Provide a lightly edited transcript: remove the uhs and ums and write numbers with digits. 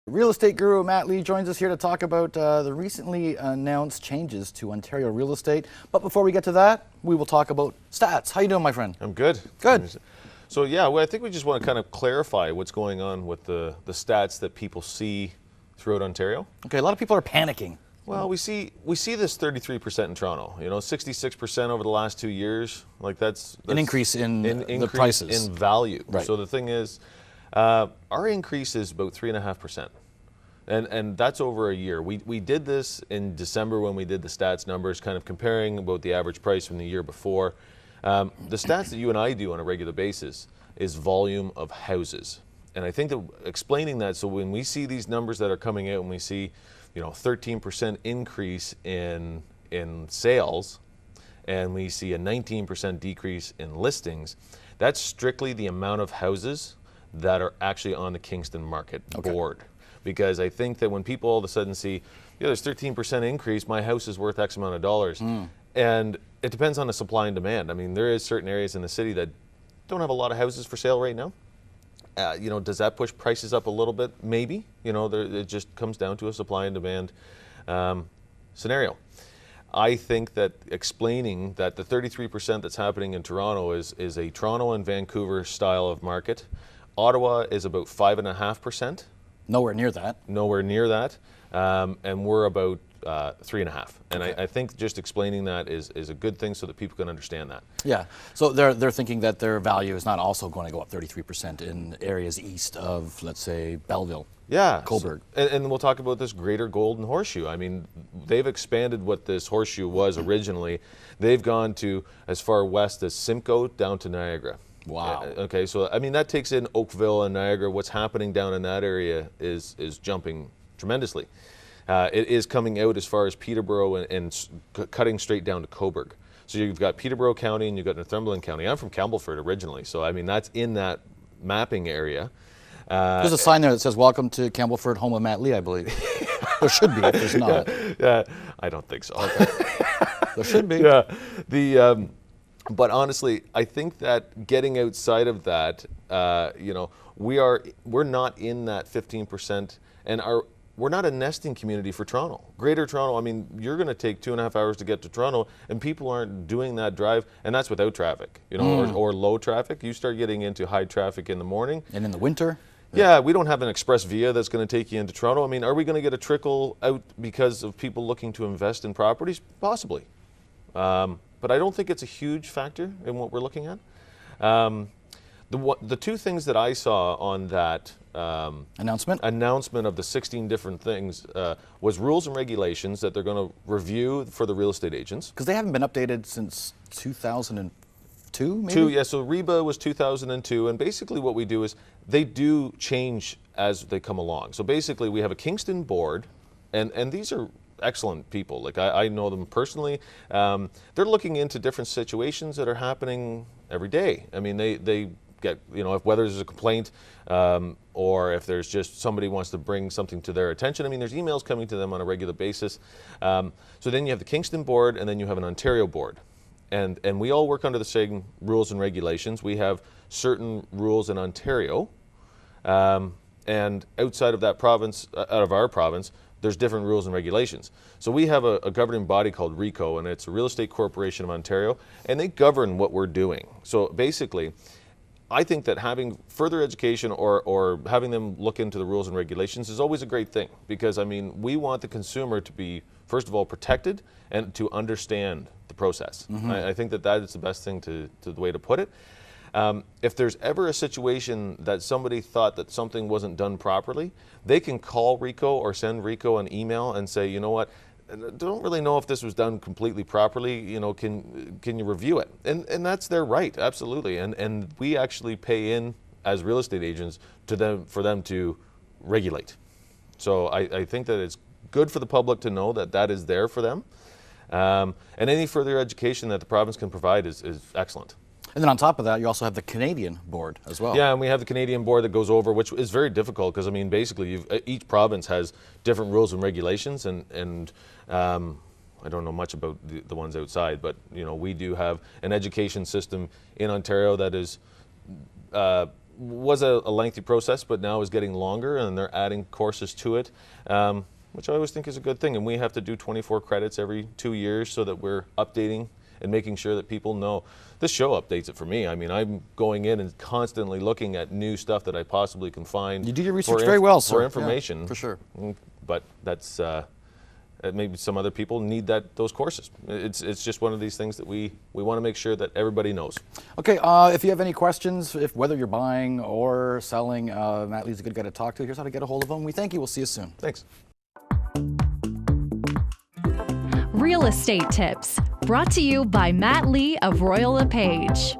Real estate guru Matt Lee joins us here to talk about the recently announced changes to Ontario real estate. But before we get to that, we will talk about stats. How you doing, my friend? I'm good. Good. So yeah, well, I think we just want to kind of clarify what's going on with the stats that people see throughout Ontario. Okay, a lot of people are panicking. Well, we see this 33% in Toronto. You know, 66% over the last 2 years. Like that's An increase in the increase prices. in value. Right. So the thing is, our increase is about 3.5%. And that's over a year. We did this in December when we did the stats numbers, kind of comparing about the average price from the year before. The stats that you and I do on a regular basis is volume of houses. And I think that explaining that, so when we see these numbers that are coming out and we see, 13% increase in sales, and we see a 19% decrease in listings, that's strictly the amount of houses that are actually on the Kingston market board. Because I think that when people all of a sudden see, there's 13% increase, my house is worth X amount of dollars. And it depends on the supply and demand. I mean, there is certain areas in the city that don't have a lot of houses for sale right now. Does that push prices up a little bit? Maybe. It just comes down to a supply and demand scenario. I think that explaining that the 33% that's happening in Toronto is a Toronto and Vancouver style of market. Ottawa is about 5.5%. Nowhere near that. Nowhere near that. And we're about 3.5. And I think just explaining that is a good thing so that people can understand that. Yeah. So they're thinking that their value is not also going to go up 33% in areas east of, let's say, Belleville. Yeah. Cobourg. And we'll talk about this greater golden horseshoe. I mean, they've expanded what this horseshoe was originally. They've gone to as far west as Simcoe down to Niagara. Wow. Okay, so I mean that takes in Oakville and Niagara. What's happening down in that area is jumping tremendously. It is coming out as far as Peterborough and cutting straight down to Cobourg. So you've got Peterborough County and you've got Northumberland County. I'm from Campbellford originally, so I mean that's in that mapping area. There's a sign there that says, "Welcome to Campbellford, home of Matt Lee," I believe. There should be, if there's not. Yeah, I don't think so. Okay. There should be. Yeah, but honestly, I think that getting outside of that, we're not in that 15%, and we're not a nesting community for Toronto. Greater Toronto, I mean, you're going to take 2.5 hours to get to Toronto, and people aren't doing that drive, and that's without traffic, or low traffic. You start getting into high traffic in the morning. And in the winter? Yeah, we don't have an express via that's going to take you into Toronto. I mean, are we going to get a trickle out because of people looking to invest in properties? Possibly. But I don't think it's a huge factor in what we're looking at. The two things that I saw on that announcement of the 16 different things was rules and regulations that they're going to review for the real estate agents. Because they haven't been updated since 2002, maybe? Yeah, so REBA was 2002, and basically what we do is they do change as they come along. So basically we have a Kingston board, and these are excellent people. Like I know them personally. They're looking into different situations that are happening every day. I mean, they get, if whether there's a complaint or if there's just somebody wants to bring something to their attention. I mean, there's emails coming to them on a regular basis. So then you have the Kingston board, and then you have an Ontario board. And we all work under the same rules and regulations. We have certain rules in Ontario, and outside of that province, out of our province, there's different rules and regulations. So we have a governing body called RECO, and it's a Real Estate Corporation of Ontario, and they govern what we're doing. So basically, I think that having further education or having them look into the rules and regulations is always a great thing, because I mean, we want the consumer to be, first of all, protected and to understand the process. I think that is the best thing to the way to put it. If there's ever a situation that somebody thought that something wasn't done properly, they can call RECO or send RECO an email and say, you know what, I don't really know if this was done completely properly, can you review it? And that's their right, absolutely. And we actually pay in as real estate agents for them to regulate. So I think that it's good for the public to know that is there for them. And any further education that the province can provide is excellent. And then on top of that, you also have the Canadian board as well. Yeah, and we have the Canadian board that goes over, which is very difficult because, I mean, basically each province has different rules and regulations, and I don't know much about the ones outside, but we do have an education system in Ontario that is was a lengthy process, but now is getting longer, and they're adding courses to it, which I always think is a good thing. And we have to do 24 credits every 2 years so that we're updating and making sure that people know. This show updates it for me. I mean, I'm going in and constantly looking at new stuff that I possibly can find. You do your research very well, sir. For information. Yeah, for sure. But that's maybe some other people need those courses. It's just one of these things that we want to make sure that everybody knows. Okay, if you have any questions, whether you're buying or selling, Matt Lee's a good guy to talk to. Here's how to get a hold of him. We thank you. We'll see you soon. Thanks. Real Estate Tips, brought to you by Matt Lee of Royal LePage.